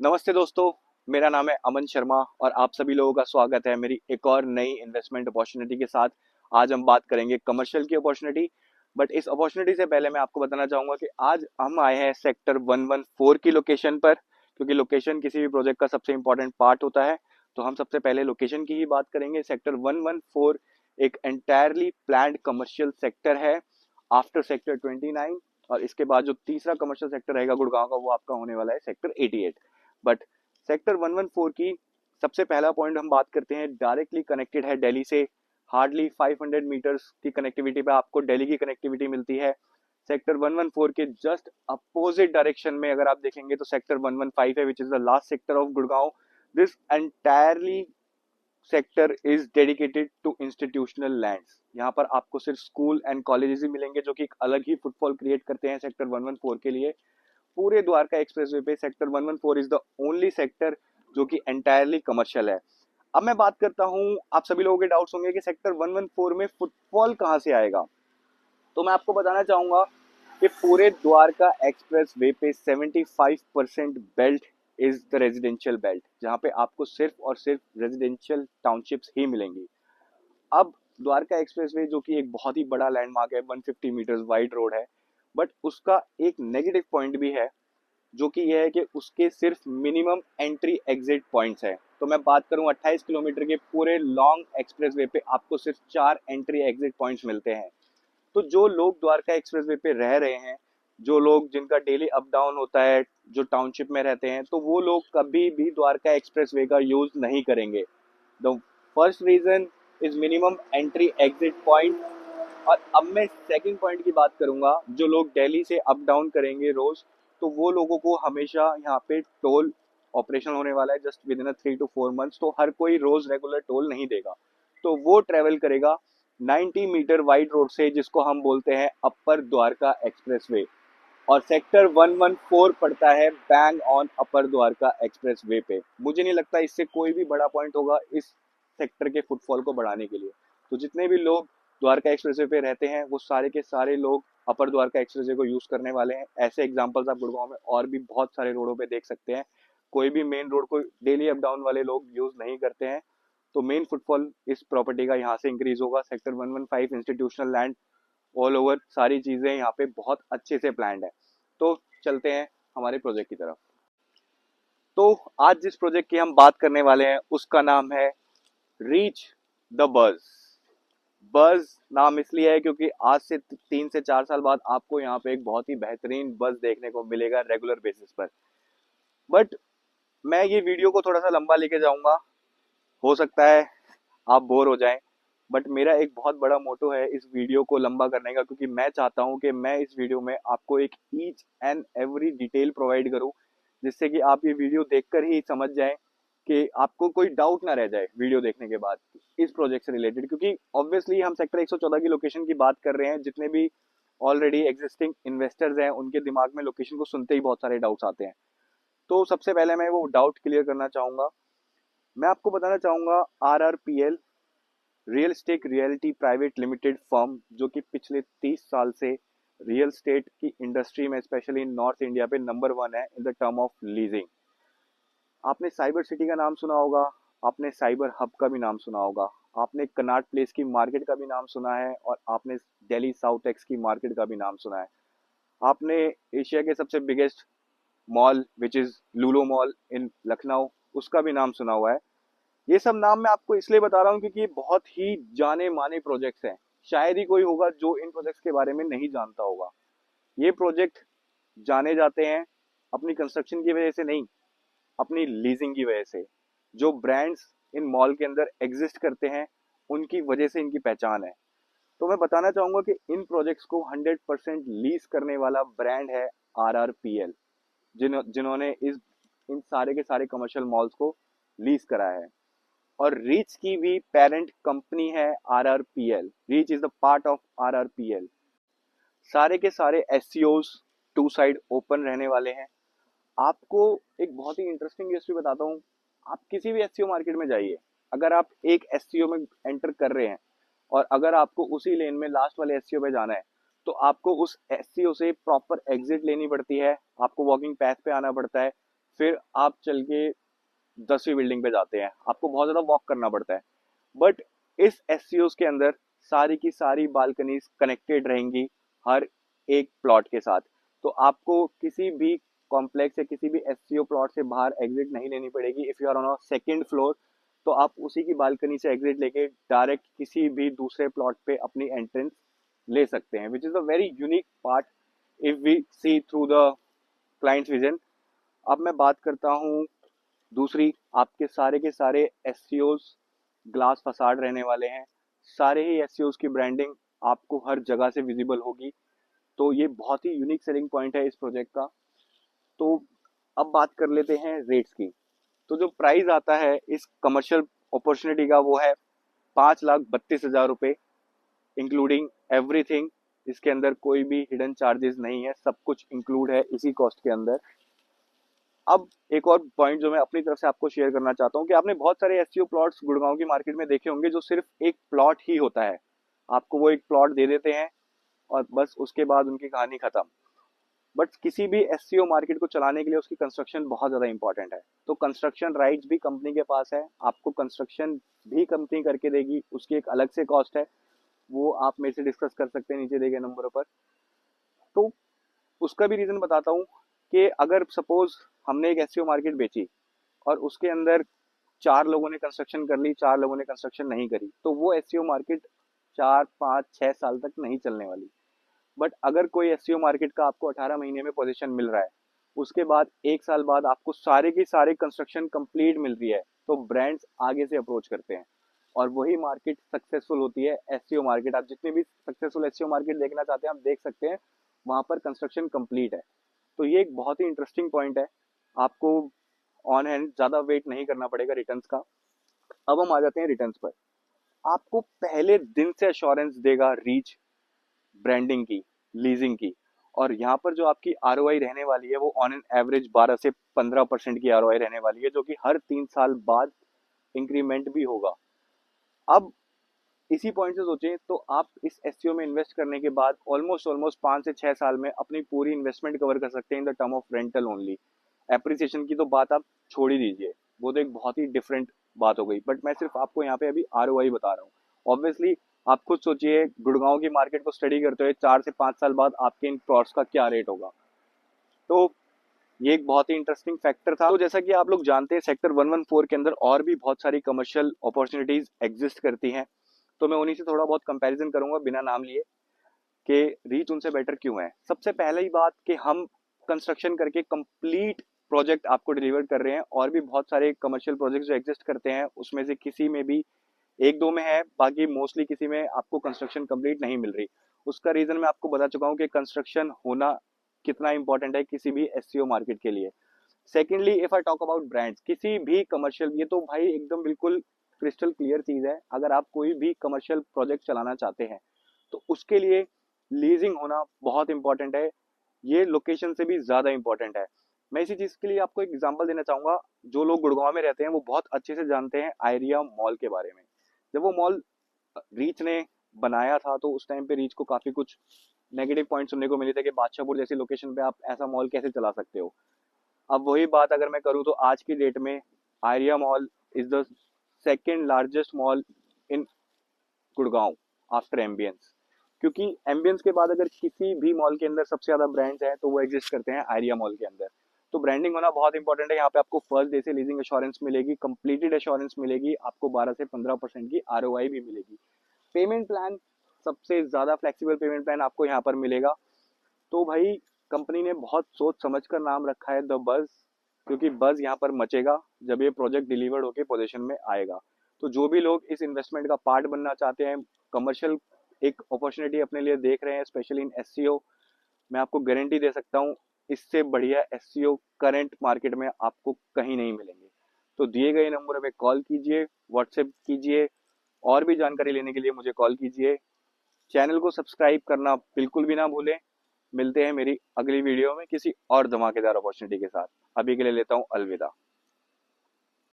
नमस्ते दोस्तों, मेरा नाम है अमन शर्मा और आप सभी लोगों का स्वागत है मेरी एक और नई इन्वेस्टमेंट अपॉर्चुनिटी के साथ। आज हम बात करेंगे कमर्शियल की अपॉर्चुनिटी। बट इस अपॉर्चुनिटी से पहले मैं आपको बताना चाहूंगा कि आज हम आए हैं सेक्टर 114 की लोकेशन पर, क्योंकि लोकेशन किसी भी प्रोजेक्ट का सबसे इंपॉर्टेंट पार्ट होता है। तो हम सबसे पहले लोकेशन की ही बात करेंगे। सेक्टर 114 एक एंटायरली प्लान्ड कमर्शियल सेक्टर है आफ्टर सेक्टर 29। और इसके बाद जो तीसरा कमर्शियल सेक्टर रहेगा गुड़गांव का, वो आपका होने वाला है सेक्टर 88। बट सेक्टर 114 की सबसे पहला पॉइंट हम बात करते हैं, डायरेक्टली कनेक्टेड है दिल्ली से। हार्डली 500 मीटर्स की कनेक्टिविटी पे आपको दिल्ली की कनेक्टिविटी मिलती है। सेक्टर 114 के जस्ट अपोजिट डायरेक्शन में अगर आप देखेंगे तो सेक्टर 115 है, which is the last sector of Gurgaon. This entirely sector is dedicated to institutional lands. यहाँ पर आपको सिर्फ स्कूल एंड कॉलेजेस ही मिलेंगे, जो कि एक अलग ही फुटफॉल क्रिएट करते हैं सेक्टर 114 के लिए। पूरे द्वारका एक्सप्रेसवे पे sector 114 is the only sector जो कि एंटायरली कमर्शियल है। अब मैं बात करता हूं, आप सभी लोगों के डाउट्स होंगे कि सेक्टर 114 में फुटफॉल कहां से आएगा। तो मैं आपको बताना चाहूंगा कि पूरे द्वारका एक्सप्रेस वे पे 75% belt is the residential belt, जहां पे आपको सिर्फ और सिर्फ रेजिडेंशियल टाउनशिप्स ही मिलेंगी। अब द्वारका एक्सप्रेसवे जो कि एक बहुत ही बड़ा लैंडमार्क है, 150 मीटर्स वाइड रोड है, बट उसका एक नेगेटिव पॉइंट भी है, जो कि यह है कि उसके सिर्फ मिनिमम एंट्री एग्जिट पॉइंट्स हैं। तो मैं बात करूं 28 किलोमीटर के पूरे लॉन्ग एक्सप्रेसवे पे आपको सिर्फ 4 एंट्री एग्जिट पॉइंट्स मिलते हैं। तो जो लोग द्वारका एक्सप्रेसवे पे रह रहे हैं, जो लोग जिनका डेली अप डाउन होता है, जो टाउनशिप में रहते हैं, तो वो लोग कभी भी द्वारका एक्सप्रेसवे का यूज नहीं करेंगे। The first reason is minimum entry exit point. और अब मैं सेकंड पॉइंट की बात करूंगा, जो लोग दिल्ली से अप डाउन करेंगे रोज, तो वो लोगों को हमेशा यहाँ पे टोल ऑपरेशन होने वाला है just with in 3 to 4 months. तो हर कोई रोज रेगुलर टोल नहीं देगा, तो वो ट्रेवल करेगा 90 मीटर वाइड रोड से, जिसको हम बोलते हैं अपर द्वारका एक्सप्रेसवे। और सेक्टर 114 पड़ता है bang on upper Dwarka expressway पे। मुझे नहीं लगता इससे कोई भी बड़ा पॉइंट होगा इस सेक्टर के फुटफॉल को बढ़ाने के लिए। तो जितने भी लोग द्वारका एक्सप्रेसवे पे रहते हैं, वो सारे के सारे लोग अपर द्वारका एक्सप्रेसवे को यूज करने वाले हैं। ऐसे एग्जांपल्स आप गुड़गांव में और भी बहुत सारे रोडों पे देख सकते हैं। कोई भी मेन रोड को डेली अप डाउन वाले लोग यूज नहीं करते हैं। तो मेन फुटफॉल इस प्रॉपर्टी का यहाँ से इंक्रीज होगा। Sector 115 institutional land all over, सारी चीजें यहाँ पे बहुत अच्छे से प्लान्ड है। तो चलते हैं हमारे प्रोजेक्ट की तरफ। तो आज जिस प्रोजेक्ट की हम बात करने वाले हैं उसका नाम है रीच द बज। बज नाम इसलिए है क्योंकि आज से 3 से 4 साल बाद आपको यहाँ पे एक बहुत ही बेहतरीन बज देखने को मिलेगा रेगुलर बेसिस पर। बट मैं ये वीडियो को थोड़ा सा लंबा लेके जाऊंगा, हो सकता है आप बोर हो जाएं। बट मेरा एक बहुत बड़ा मोटो है इस वीडियो को लंबा करने का, क्योंकि मैं चाहता हूं कि मैं इस वीडियो में आपको एक each and every detail provide करूं, जिससे कि आप ये वीडियो देखकर ही समझ जाएं कि आपको कोई डाउट ना रह जाए वीडियो देखने के बाद इस प्रोजेक्ट से रिलेटेड। क्योंकि ऑब्वियसली हम सेक्टर 114 की लोकेशन की बात कर रहे हैं। जितने भी ऑलरेडी एग्जिस्टिंग इन्वेस्टर्स हैं, उनके दिमाग में लोकेशन को सुनते ही बहुत सारे डाउट्स आते हैं। तो सबसे पहले मैं वो डाउट क्लियर करना चाहूंगा। मैं आपको बताना चाहूंगा RRPL real estate reality private limited firm, जो कि पिछले 30 साल से रियल स्टेट की इंडस्ट्री में स्पेशली नॉर्थ इंडिया पे नंबर 1 है in the term of leasing. आपने साइबर सिटी का नाम सुना होगा, आपने साइबर हब का भी नाम सुना होगा, आपने कनाट प्लेस की मार्केट का भी नाम सुना है, और आपने दिल्ली साउथ एक्स की मार्केट का भी नाम सुना है। आपने एशिया के सबसे biggest mall which is Lulu mall in Lucknow, उसका भी नाम सुना हुआ है। ये सब नाम मैं आपको इसलिए बता रहा हूँ क्योंकि ये बहुत ही जाने माने प्रोजेक्ट्स हैं। शायद ही कोई होगा जो इन प्रोजेक्ट्स के बारे में नहीं जानता होगा। ये प्रोजेक्ट जाने जाते हैं अपनी कंस्ट्रक्शन की वजह से नहीं, अपनी लीजिंग की वजह से। जो ब्रांड्स इन मॉल के अंदर एग्जिस्ट करते हैं, उनकी वजह से इनकी पहचान है। तो मैं बताना चाहूंगा कि इन प्रोजेक्ट्स को 100% लीज करने वाला ब्रांड है RRPL, जिन्होंने इस इन सारे के सारे कमर्शियल मॉल्स को लीज करा है। और रीच की भी पेरेंट कंपनी है RRPL। Reach is the part of RRPL। सारे के सारे SCOs 2 साइड ओपन रहने वाले हैं। आपको एक बहुत ही इंटरेस्टिंग हिस्ट्री बताता हूँ। आप किसी भी SCO मार्केट में जाइए, अगर आप एक SCO में एंटर कर रहे हैं और अगर आपको उसी लेन में लास्ट वाले SCO पे जाना है, तो आपको उस SCO से प्रॉपर एग्जिट लेनी पड़ती है, आपको वॉकिंग पैथ पे आना पड़ता है। फिर आप चल के 10वीं बिल्डिंग पे जाते हैं, आपको बहुत ज़्यादा वॉक करना पड़ता है। बट इस एससीओज के अंदर सारी की सारी बालकनीज कनेक्टेड रहेंगी हर एक प्लॉट के साथ। तो आपको किसी भी कॉम्प्लेक्स या किसी भी एससीओ प्लॉट से बाहर एग्जिट नहीं लेनी पड़ेगी। If you are on a second floor तो आप उसी की बालकनी से एग्जिट लेके डायरेक्ट किसी भी दूसरे प्लॉट पे अपनी एंट्रेंस ले सकते हैं, which is a very unique part if we see through the clients vision. अब मैं बात करता हूँ दूसरी, आपके सारे के सारे एससीओज ग्लास फसाड रहने वाले हैं। सारे ही एससीओज की ब्रांडिंग आपको हर जगह से विजिबल होगी। तो ये बहुत ही यूनिक सेलिंग पॉइंट है इस प्रोजेक्ट का। तो अब बात कर लेते हैं रेट्स की। तो जो प्राइस आता है इस कमर्शियल अपॉर्चुनिटी का वो है 5,32,000 रुपये, इंक्लूडिंग एवरीथिंग। इसके अंदर कोई भी हिडन चार्जेस नहीं है, सब कुछ इंक्लूड है इसी कॉस्ट के अंदर। अब एक और पॉइंट जो मैं अपनी तरफ से आपको शेयर करना चाहता हूँ कि आपने बहुत सारे एससीओ प्लॉट्स गुड़गांव की मार्केट में देखे होंगे जो सिर्फ एक प्लॉट ही होता है। आपको वो एक प्लॉट दे देते हैं और बस उसके बाद उनकी कहानी खत्म। बट किसी भी एससीओ मार्केट को चलाने के लिए उसकी कंस्ट्रक्शन बहुत ज़्यादा इंपॉर्टेंट है। तो कंस्ट्रक्शन राइट्स भी कंपनी के पास है, आपको कंस्ट्रक्शन भी कंपनी करके देगी, उसकी एक अलग से कॉस्ट है, वो आप मेरे से डिस्कस कर सकते हैं नीचे दिए गए नंबरों पर। तो उसका भी रीज़न बताता हूँ कि अगर सपोज हमने एक एससीओ मार्केट बेची और उसके अंदर 4 लोगों ने कंस्ट्रक्शन कर ली, 4 लोगों ने कंस्ट्रक्शन नहीं करी, तो वो एससीओ मार्केट 4, 5, 6 साल तक नहीं चलने वाली। बट अगर कोई एससीओ मार्केट का आपको 18 महीने में पोजीशन मिल रहा है, उसके बाद 1 साल बाद आपको सारे की सारे कंस्ट्रक्शन कंप्लीट मिल रही है, तो ब्रांड्स आगे से अप्रोच करते हैं और वही मार्केट सक्सेसफुल होती है। एससीओ मार्केट, आप जितने भी सक्सेसफुल एससीओ मार्केट देखना चाहते हैं आप देख सकते हैं, वहां पर कंस्ट्रक्शन कंप्लीट है। तो ये एक बहुत ही इंटरेस्टिंग पॉइंट है, आपको ऑन हैंड ज़्यादा वेट नहीं करना पड़ेगा रिटर्न्स का। अब हम आ जाते हैं रिटर्न्स पर। आपको पहले दिन से अश्योरेंस देगा रीच ब्रांडिंग की, लीजिंग की। और यहाँ पर जो आपकी आरओआई रहने वाली है वो ऑन एन एवरेज 12 से 15% की आरओआई रहने वाली है, जो कि हर 3 साल बाद इंक्रीमेंट भी होगा। अब इसी पॉइंट से सोचें तो आप इस एससीओ में इन्वेस्ट करने के बाद ऑलमोस्ट ऑलमोस्ट 5 से 6 साल में अपनी पूरी इन्वेस्टमेंट कवर कर सकते हैं इन the term of rental only. Appreciation की तो बात आप छोड़ ही दीजिए, वो तो एक बहुत ही डिफरेंट बात हो गई। बट मैं सिर्फ आपको यहाँ पे अभी आरओआई बता रहा हूँ। ऑब्वियसली आप खुद सोचिए, गुड़गांव की मार्केट को स्टडी करते हुए 4 से 5 साल बाद आपके इन प्लॉट्स का क्या रेट होगा। तो ये एक बहुत ही इंटरेस्टिंग फैक्टर था। तो जैसा कि आप लोग जानते हैं सेक्टर 114 के अंदर और भी बहुत सारी कमर्शियल अपॉर्चुनिटीज एग्जिस्ट करती हैं। तो मैं उन्हीं से थोड़ा बहुत कंपैरिजन करूंगा बिना नाम लिए कि रीच उनसे बेटर क्यों है। सबसे पहले ही बात कि हम कंस्ट्रक्शन करके कंप्लीट प्रोजेक्ट आपको डिलीवर कर रहे हैं। और भी बहुत सारे कमर्शियल प्रोजेक्ट जो एग्जिस्ट करते हैं उसमें से किसी में भी एक दो में है, बाकी मोस्टली किसी में आपको कंस्ट्रक्शन कंप्लीट नहीं मिल रही। उसका रीजन मैं आपको बता चुका हूँ कि कंस्ट्रक्शन होना कितना इंपॉर्टेंट है किसी भी एससीओ मार्केट के लिए। Secondly, if I talk about brands, किसी भी कमर्शियल, ये तो भाई एकदम बिल्कुल क्रिस्टल क्लियर चीज है, अगर आप कोई भी कमर्शियल प्रोजेक्ट चलाना चाहते हैं तो उसके लिए लीजिंग होना बहुत इंपॉर्टेंट है। ये लोकेशन से भी ज्यादा इंपॉर्टेंट है। मैं इसी चीज के लिए आपको एक एग्जांपल देना चाहूंगा। जो लोग गुड़गांव में रहते हैं वो बहुत अच्छे से जानते हैं आयरिया मॉल के बारे में। जब वो मॉल रीच ने बनाया था तो उस टाइम पे रीच को काफी कुछ नेगेटिव पॉइंट सुनने को मिले थे कि बादशाहपुर जैसी लोकेशन पे आप ऐसा मॉल कैसे चला सकते हो। अब वही बात अगर मैं करूँ तो आज की डेट में Airia mall is the second largest mall in Gurgaon after Ambience. क्योंकि एम्बियंस के बाद अगर किसी भी मॉल के अंदर सबसे ज्यादा ब्रांड्स हैं तो वो एग्जिस्ट करते हैं आयरिया मॉल के अंदर। तो ब्रांडिंग होना बहुत इंपॉर्टेंट है। यहाँ पे आपको फर्स्ट डे से लीजिंग एश्योरेंस मिलेगी, कंप्लीटेड एश्योरेंस मिलेगी, आपको 12 से 15% की आरओआई भी मिलेगी। पेमेंट प्लान, सबसे ज्यादा फ्लेक्सिबल पेमेंट प्लान आपको यहाँ पर मिलेगा। तो भाई कंपनी ने बहुत सोच समझ कर नाम रखा है द बज, क्योंकि बज यहाँ पर मचेगा जब ये प्रोजेक्ट डिलीवर्ड होकर पोजीशन में आएगा। तो जो भी लोग इस इन्वेस्टमेंट का पार्ट बनना चाहते हैं, कमर्शियल एक अपॉर्चुनिटी अपने लिए देख रहे हैं स्पेशली इन एससीओ, मैं आपको गारंटी दे सकता हूँ इससे बढ़िया एससीओ करंट मार्केट में आपको कहीं नहीं मिलेंगे। तो दिए गए नंबर पे कॉल कीजिए, व्हाट्सएप कीजिए, और भी जानकारी लेने के लिए मुझे कॉल कीजिए। चैनल को सब्सक्राइब करना बिल्कुल भी ना भूलें। मिलते हैं मेरी अगली वीडियो में किसी और धमाकेदार अपॉर्चुनिटी के साथ। अभी के लिए लेता हूँ अलविदा।